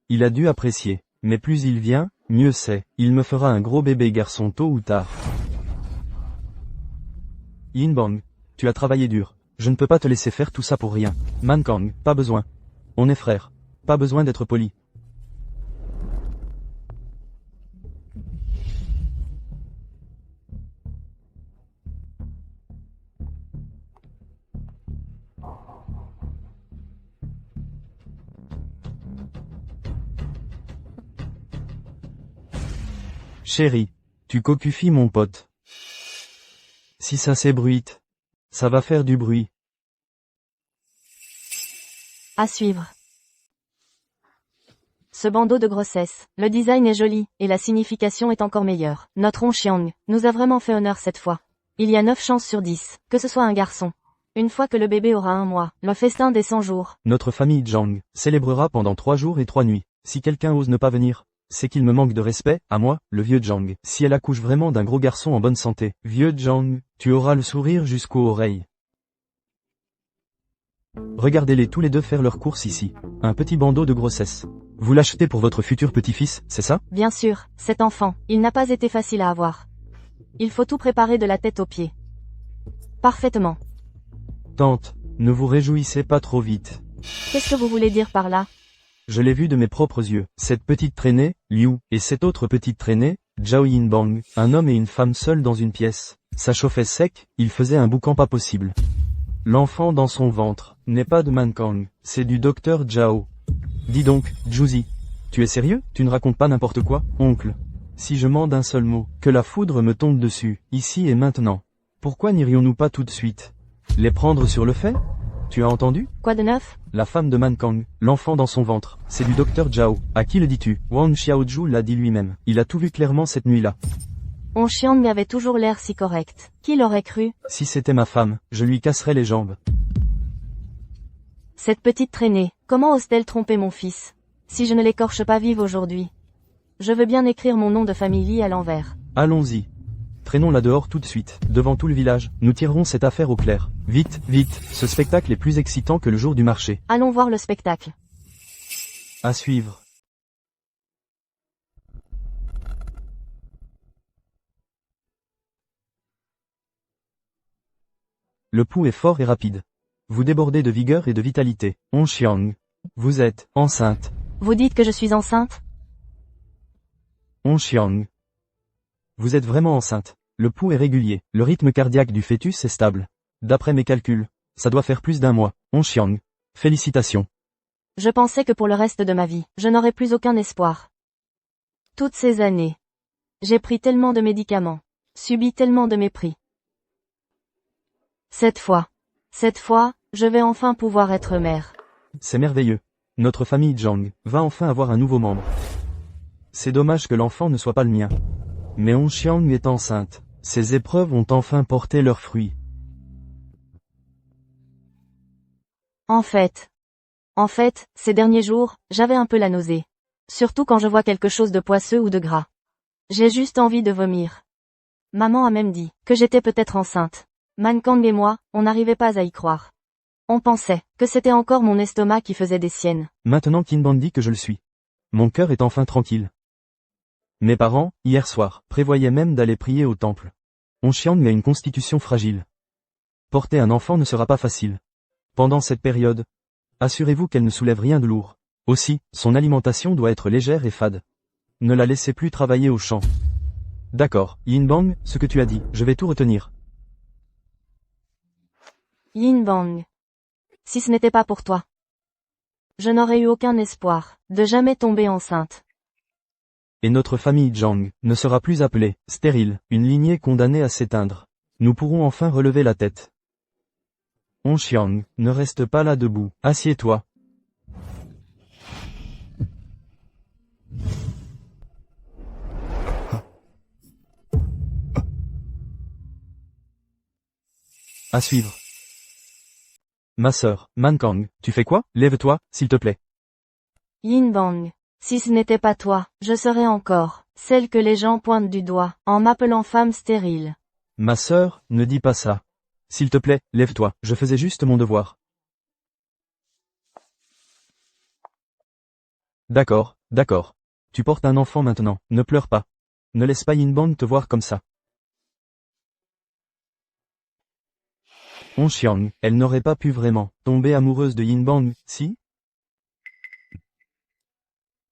Il a dû apprécier, mais plus il vient, mieux c'est. Il me fera un gros bébé garçon tôt ou tard. Yin Bang, tu as travaillé dur. Je ne peux pas te laisser faire tout ça pour rien. Mankang, pas besoin. On est frères. Pas besoin d'être poli. Chérie, tu cocufies mon pote. Si ça s'ébruite, ça va faire du bruit. À suivre. Ce bandeau de grossesse, le design est joli, et la signification est encore meilleure. Notre Onxiang nous a vraiment fait honneur cette fois. Il y a 9 chances sur 10, que ce soit un garçon. Une fois que le bébé aura 1 mois, le festin des 100 jours. Notre famille Zhang célébrera pendant 3 jours et 3 nuits. Si quelqu'un ose ne pas venir, c'est qu'il me manque de respect, à moi, le vieux Zhang. Si elle accouche vraiment d'un gros garçon en bonne santé, vieux Zhang, tu auras le sourire jusqu'aux oreilles. Regardez-les tous les deux faire leurs courses ici. Un petit bandeau de grossesse. Vous l'achetez pour votre futur petit-fils, c'est ça? Bien sûr, cet enfant, il n'a pas été facile à avoir. Il faut tout préparer de la tête aux pieds. Parfaitement. Tante, ne vous réjouissez pas trop vite. Qu'est-ce que vous voulez dire par là? Je l'ai vu de mes propres yeux. Cette petite traînée, Liu, et cette autre petite traînée, Zhao Yinbang, un homme et une femme seuls dans une pièce. Ça chauffait sec, il faisait un boucan pas possible. L'enfant dans son ventre, n'est pas de Mankang, c'est du docteur Zhao. Dis donc, Juzi, tu es sérieux? Tu ne racontes pas n'importe quoi, oncle. Si je mens d'un seul mot, que la foudre me tombe dessus, ici et maintenant. Pourquoi n'irions-nous pas tout de suite? Les prendre sur le fait? Tu as entendu? Quoi de neuf? La femme de Mankang, l'enfant dans son ventre, c'est du docteur Zhao. À qui le dis-tu? Wang Xiaozhu l'a dit lui-même. Il a tout vu clairement cette nuit-là. Onxiang avait toujours l'air si correct. Qui l'aurait cru? Si c'était ma femme, je lui casserais les jambes. Cette petite traînée, comment ose-t-elle tromper mon fils? Si je ne l'écorche pas vive aujourd'hui. Je veux bien écrire mon nom de famille à l'envers. Allons-y. Traînons-la dehors tout de suite, devant tout le village. Nous tirerons cette affaire au clair. Vite, vite, ce spectacle est plus excitant que le jour du marché. Allons voir le spectacle. À suivre. Le pouls est fort et rapide. Vous débordez de vigueur et de vitalité. Onxiang. Vous êtes enceinte. Vous dites que je suis enceinte? Onxiang. Vous êtes vraiment enceinte. Le pouls est régulier. Le rythme cardiaque du fœtus est stable. D'après mes calculs, ça doit faire plus d'1 mois. Onxiang. Félicitations. Je pensais que pour le reste de ma vie, je n'aurais plus aucun espoir. Toutes ces années. J'ai pris tellement de médicaments. Subi tellement de mépris. Cette fois, je vais enfin pouvoir être mère. C'est merveilleux. Notre famille Zhang va enfin avoir un nouveau membre. C'est dommage que l'enfant ne soit pas le mien. Mais Onxiang est enceinte. Ces épreuves ont enfin porté leurs fruits. En fait, ces derniers jours, j'avais un peu la nausée. Surtout quand je vois quelque chose de poisseux ou de gras. J'ai juste envie de vomir. Maman a même dit que j'étais peut-être enceinte. Mankang et moi, on n'arrivait pas à y croire. On pensait que c'était encore mon estomac qui faisait des siennes. Maintenant Qinban dit que je le suis. Mon cœur est enfin tranquille. Mes parents, hier soir, prévoyaient même d'aller prier au temple. Onxiang a une constitution fragile. Porter un enfant ne sera pas facile. Pendant cette période, assurez-vous qu'elle ne soulève rien de lourd. Aussi, son alimentation doit être légère et fade. Ne la laissez plus travailler au champ. D'accord, Yinbang, ce que tu as dit, je vais tout retenir. Yinbang. Si ce n'était pas pour toi, je n'aurais eu aucun espoir de jamais tomber enceinte. Et notre famille Zhang ne sera plus appelée stérile, une lignée condamnée à s'éteindre. Nous pourrons enfin relever la tête. Onxiang, ne reste pas là debout, assieds-toi. À suivre. Ma sœur, Mankang, tu fais quoi? Lève-toi, s'il te plaît. Yin Bang. Si ce n'était pas toi, je serais encore celle que les gens pointent du doigt, en m'appelant femme stérile. Ma sœur, ne dis pas ça. S'il te plaît, lève-toi, je faisais juste mon devoir. D'accord, d'accord. Tu portes un enfant maintenant, ne pleure pas. Ne laisse pas Yin Bang te voir comme ça. Xiang, elle n'aurait pas pu vraiment tomber amoureuse de Yin Bang, si?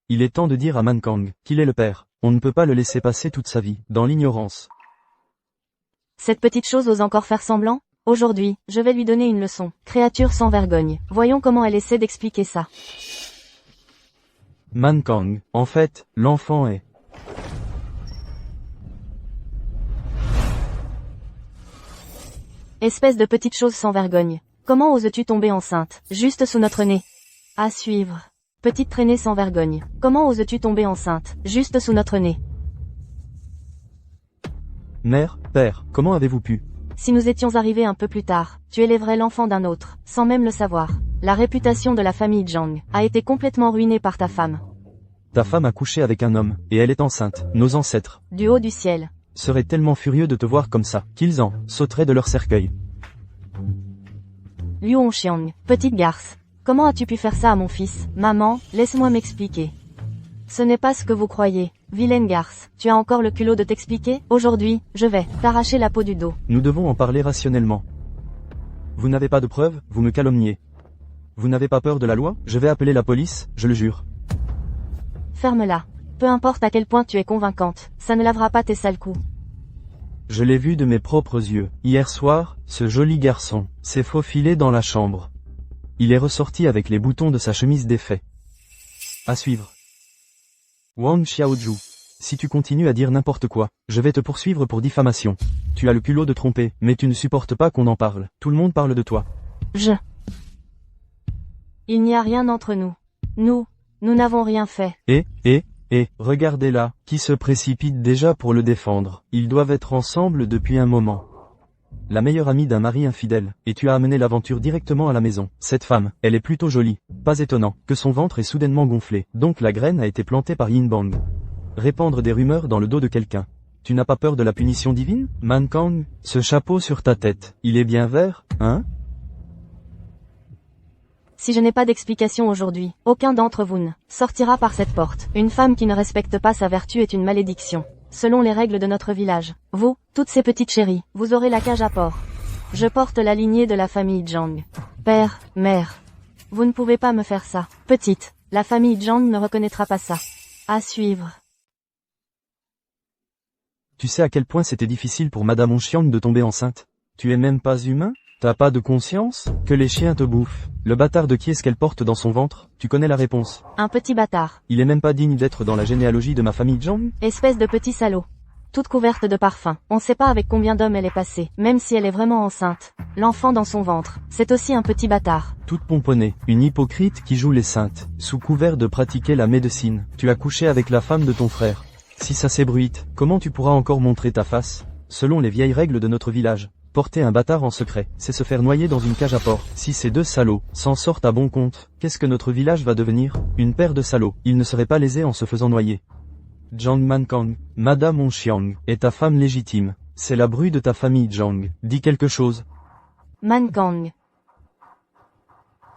Il est temps de dire à Mankang qu'il est le père. On ne peut pas le laisser passer toute sa vie dans l'ignorance. Cette petite chose ose encore faire semblant? Aujourd'hui, je vais lui donner une leçon. Créature sans vergogne. Voyons comment elle essaie d'expliquer ça. Mankang, en fait, l'enfant est... Espèce de petite chose sans vergogne. Comment oses-tu tomber enceinte, juste sous notre nez? À suivre. Petite traînée sans vergogne. Comment oses-tu tomber enceinte, juste sous notre nez? Mère, père, comment avez-vous pu? Si nous étions arrivés un peu plus tard, tu élèverais l'enfant d'un autre, sans même le savoir. La réputation de la famille Zhang a été complètement ruinée par ta femme. Ta femme a couché avec un homme, et elle est enceinte. Nos ancêtres Du haut du ciel. seraient tellement furieux de te voir comme ça, qu'ils en sauteraient de leur cercueil. Liu Hongxiang, petite garce. Comment as-tu pu faire ça à mon fils? Maman, laisse-moi m'expliquer. Ce n'est pas ce que vous croyez. Vilaine garce, tu as encore le culot de t'expliquer? Aujourd'hui, je vais t'arracher la peau du dos. Nous devons en parler rationnellement. Vous n'avez pas de preuves, vous me calomniez. Vous n'avez pas peur de la loi? Je vais appeler la police, je le jure. Ferme-la. Peu importe à quel point tu es convaincante, ça ne lavera pas tes sales coups. Je l'ai vu de mes propres yeux. Hier soir, ce joli garçon s'est faufilé dans la chambre. Il est ressorti avec les boutons de sa chemise défaits. À suivre. Wang Xiaoju. Si tu continues à dire n'importe quoi, je vais te poursuivre pour diffamation. Tu as le culot de tromper, mais tu ne supportes pas qu'on en parle. Tout le monde parle de toi. Il n'y a rien entre nous. Nous n'avons rien fait. Regardez là, qui se précipite déjà pour le défendre. Ils doivent être ensemble depuis un moment. La meilleure amie d'un mari infidèle, et tu as amené l'aventure directement à la maison. Cette femme, elle est plutôt jolie. Pas étonnant que son ventre est soudainement gonflé. Donc la graine a été plantée par Yin Bang. Répandre des rumeurs dans le dos de quelqu'un. Tu n'as pas peur de la punition divine? Mankang, ce chapeau sur ta tête, il est bien vert, hein? Si je n'ai pas d'explication aujourd'hui, aucun d'entre vous ne sortira par cette porte. Une femme qui ne respecte pas sa vertu est une malédiction. Selon les règles de notre village, vous, toutes ces petites chéries, vous aurez la cage à porc. Je porte la lignée de la famille Zhang. Père, mère. Vous ne pouvez pas me faire ça. Petite, la famille Zhang ne reconnaîtra pas ça. À suivre. Tu sais à quel point c'était difficile pour Madame Xiang de tomber enceinte? Tu es même pas humain? T'as pas de conscience? Que les chiens te bouffent. Le bâtard de qui est-ce qu'elle porte dans son ventre? Tu connais la réponse. Un petit bâtard. Il est même pas digne d'être dans la généalogie de ma famille Zhang? Espèce de petit salaud. Toute couverte de parfum. On sait pas avec combien d'hommes elle est passée, même si elle est vraiment enceinte. L'enfant dans son ventre, c'est aussi un petit bâtard. Toute pomponnée, une hypocrite qui joue les saintes, sous couvert de pratiquer la médecine. Tu as couché avec la femme de ton frère. Si ça s'ébruite, comment tu pourras encore montrer ta face? Selon les vieilles règles de notre village, porter un bâtard en secret, c'est se faire noyer dans une cage à porc. Si ces deux salauds s'en sortent à bon compte, qu'est-ce que notre village va devenir? Une paire de salauds. Ils ne seraient pas lésés en se faisant noyer. Zhang Mankang, Madame Xiang, est ta femme légitime. C'est la bru de ta famille Zhang. Dis quelque chose. Mankang.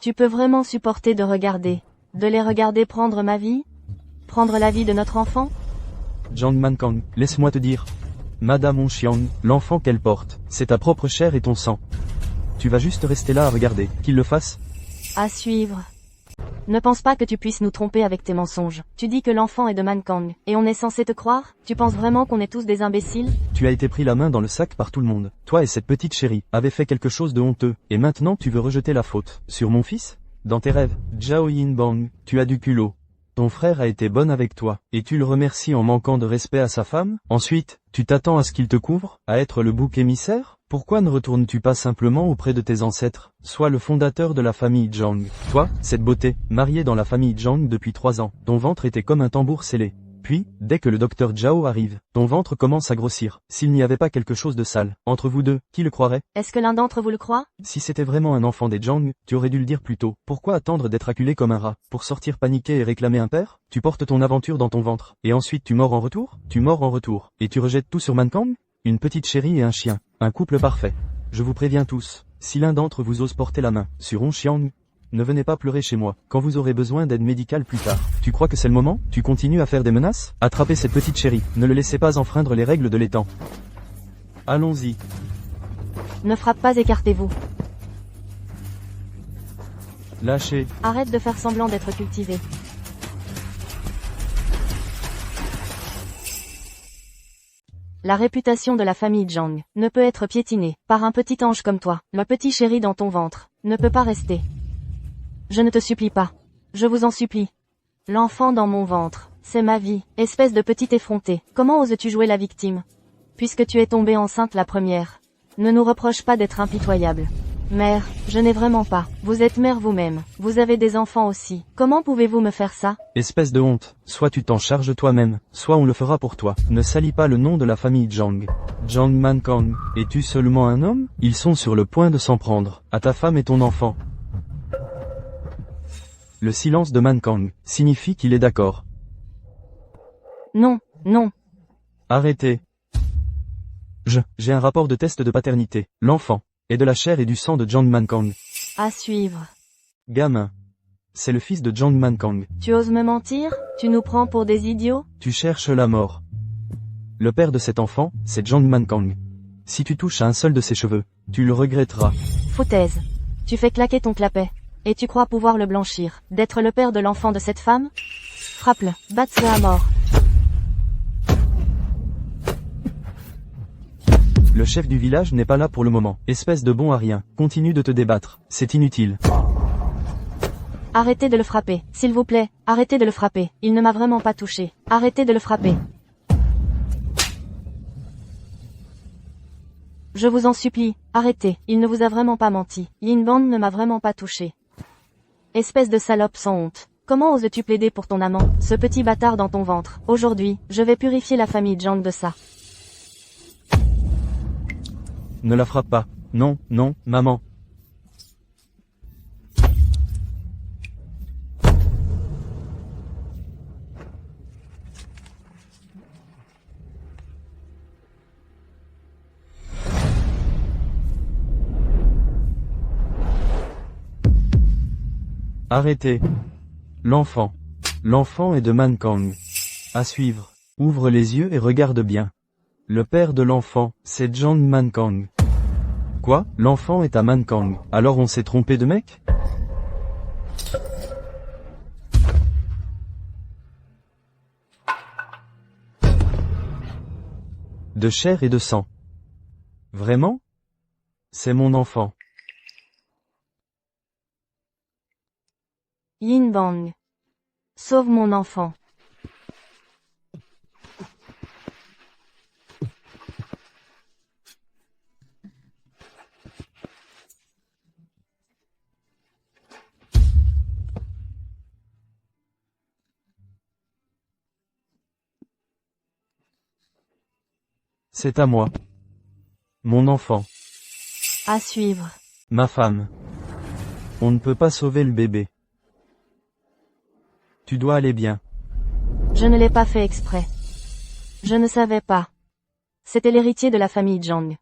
Tu peux vraiment supporter de les regarder prendre ma vie? Prendre la vie de notre enfant? Zhang Mankang, laisse-moi te dire. Madame Xiang, l'enfant qu'elle porte, c'est ta propre chair et ton sang. Tu vas juste rester là à regarder, qu'il le fasse? À suivre. Ne pense pas que tu puisses nous tromper avec tes mensonges. Tu dis que l'enfant est de Mankang, et on est censé te croire? Tu penses vraiment qu'on est tous des imbéciles? Tu as été pris la main dans le sac par tout le monde. Toi et cette petite chérie avez fait quelque chose de honteux, et maintenant tu veux rejeter la faute sur mon fils? Dans tes rêves, Zhao Yin Bang, tu as du culot. Ton frère a été bon avec toi, et tu le remercies en manquant de respect à sa femme? Ensuite, tu t'attends à ce qu'il te couvre, à être le bouc émissaire? Pourquoi ne retournes-tu pas simplement auprès de tes ancêtres? Sois le fondateur de la famille Zhang. Toi, cette beauté, mariée dans la famille Zhang depuis 3 ans, ton ventre était comme un tambour scellé. Puis, dès que le docteur Zhao arrive, ton ventre commence à grossir. S'il n'y avait pas quelque chose de sale entre vous deux, qui le croirait? Est-ce que l'un d'entre vous le croit? Si c'était vraiment un enfant des Zhang, tu aurais dû le dire plus tôt. Pourquoi attendre d'être acculé comme un rat, pour sortir paniqué et réclamer un père? Tu portes ton aventure dans ton ventre, et ensuite tu mords en retour? Tu mords en retour, et tu rejettes tout sur Mankang? Une petite chérie et un chien, un couple parfait. Je vous préviens tous, si l'un d'entre vous ose porter la main sur Hongxiang, ne venez pas pleurer chez moi, quand vous aurez besoin d'aide médicale plus tard. Tu crois que c'est le moment? Tu continues à faire des menaces? Attrapez cette petite chérie, ne le laissez pas enfreindre les règles de l'étang. Allons-y. Ne frappe pas, écartez-vous. Lâchez. Arrête de faire semblant d'être cultivé. La réputation de la famille Zhang ne peut être piétinée par un petit ange comme toi. Le petit chéri dans ton ventre ne peut pas rester. Je ne te supplie pas. Je vous en supplie. L'enfant dans mon ventre, c'est ma vie, espèce de petit effronté. Comment oses-tu jouer la victime? Puisque tu es tombée enceinte la première. Ne nous reproche pas d'être impitoyable. Mère, je n'ai vraiment pas. Vous êtes mère vous-même. Vous avez des enfants aussi. Comment pouvez-vous me faire ça? Espèce de honte, soit tu t'en charges toi-même, soit on le fera pour toi. Ne salis pas le nom de la famille Zhang. Zhang Mankang, es-tu seulement un homme? Ils sont sur le point de s'en prendre, à ta femme et ton enfant. Le silence de Mankang signifie qu'il est d'accord. Non, non. Arrêtez. J'ai un rapport de test de paternité. L'enfant est de la chair et du sang de Zhang Mankang. À suivre. Gamin. C'est le fils de Zhang Mankang. Tu oses me mentir? Tu nous prends pour des idiots? Tu cherches la mort. Le père de cet enfant, c'est Zhang Mankang. Si tu touches à un seul de ses cheveux, tu le regretteras. Foutaise. Tu fais claquer ton clapet. Et tu crois pouvoir le blanchir, d'être le père de l'enfant de cette femme? Frappe-le, batte-le à mort. Le chef du village n'est pas là pour le moment. Espèce de bon à rien, continue de te débattre, c'est inutile. Arrêtez de le frapper, s'il vous plaît, arrêtez de le frapper, il ne m'a vraiment pas touché. Arrêtez de le frapper. Je vous en supplie, arrêtez, il ne vous a vraiment pas menti. Yin Bang ne m'a vraiment pas touché. Espèce de salope sans honte. Comment oses-tu plaider pour ton amant, ce petit bâtard dans ton ventre? Aujourd'hui, je vais purifier la famille Zhang de ça. Ne la frappe pas. Non, non, maman. Arrêtez. L'enfant. L'enfant est de Mankang. À suivre. Ouvre les yeux et regarde bien. Le père de l'enfant, c'est Zhang Mankang. Quoi? L'enfant est à Mankang. Alors on s'est trompé de mec? De chair et de sang. Vraiment? C'est mon enfant. Yin Bang. Sauve mon enfant. C'est à moi. Mon enfant. À suivre. Ma femme. On ne peut pas sauver le bébé. Tu dois aller bien. Je ne l'ai pas fait exprès. Je ne savais pas. C'était l'héritier de la famille Zhang.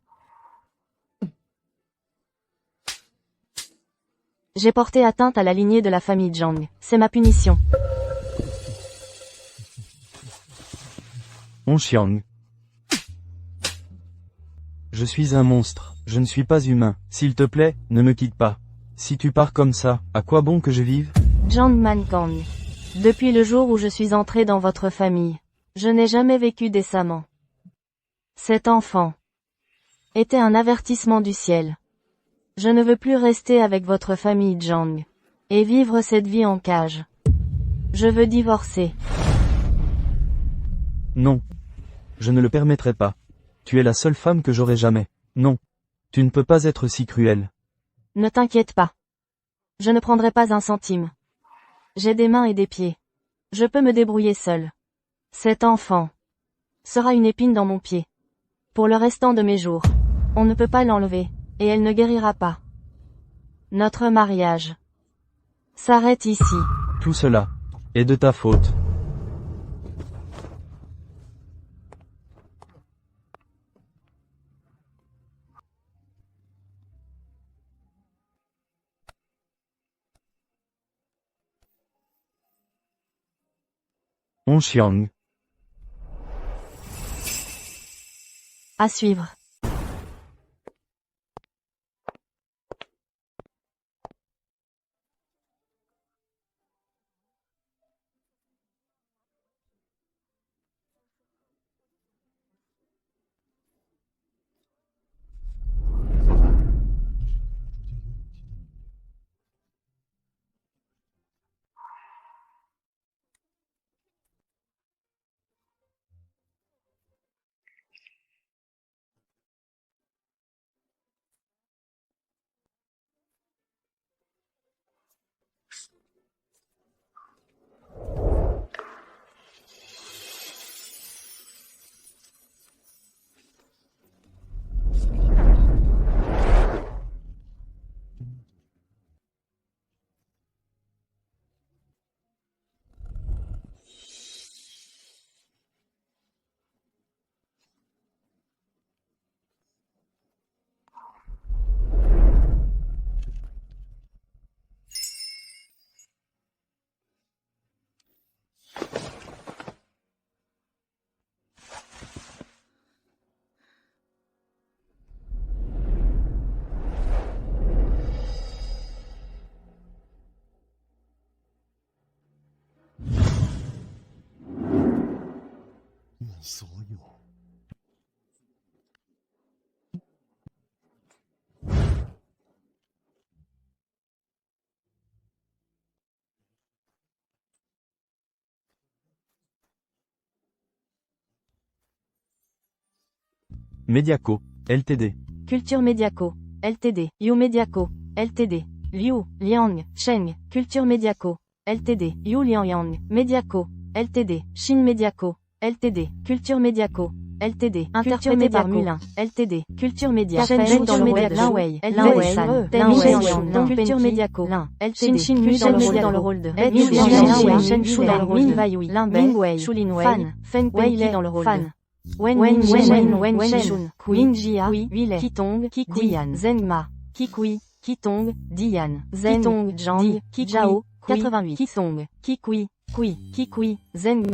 J'ai porté atteinte à la lignée de la famille Zhang. C'est ma punition. Hongxiang. Je suis un monstre, je ne suis pas humain. S'il te plaît, ne me quitte pas. Si tu pars comme ça, à quoi bon que je vive? Zhang Mankang. Depuis le jour où je suis entré dans votre famille, je n'ai jamais vécu décemment. Cet enfant était un avertissement du ciel. Je ne veux plus rester avec votre famille Zhang et vivre cette vie en cage. Je veux divorcer. Non. Je ne le permettrai pas. Tu es la seule femme que j'aurai jamais. Non. Tu ne peux pas être si cruelle. Ne t'inquiète pas. Je ne prendrai pas un centime. J'ai des mains et des pieds. Je peux me débrouiller seul. Cet enfant sera une épine dans mon pied. Pour le restant de mes jours. On ne peut pas l'enlever, et elle ne guérira pas. Notre mariage s'arrête ici. Tout cela est de ta faute. On Xiang. À suivre. Mediaco, Ltd. Culture Mediaco, Ltd. Yu Mediaco, Ltd. Liu, Liang, Sheng, Culture Mediaco, Ltd. Yu Liang, Mediaco, Ltd. Shin Mediaco, Ltd. Culture Mediaco, Ltd. Interprété par Mulin, Ltd. Culture Media, Shen dans le rôle de Lin Wei, Culture Mediaco, Ltd. Shin Mu dans le rôle de Shen Shu dans le rôle de Min Wei, Lin Wei, Shulin Wei, Feng Wei dans le rôle de Wen Shun, Wing Jia, Kitong, Dian, Zengma, Kikui, Kitong, Dian, Kitong, Zhang, Kijao, 88, Kisong, Kikui, Kikui, Zeng.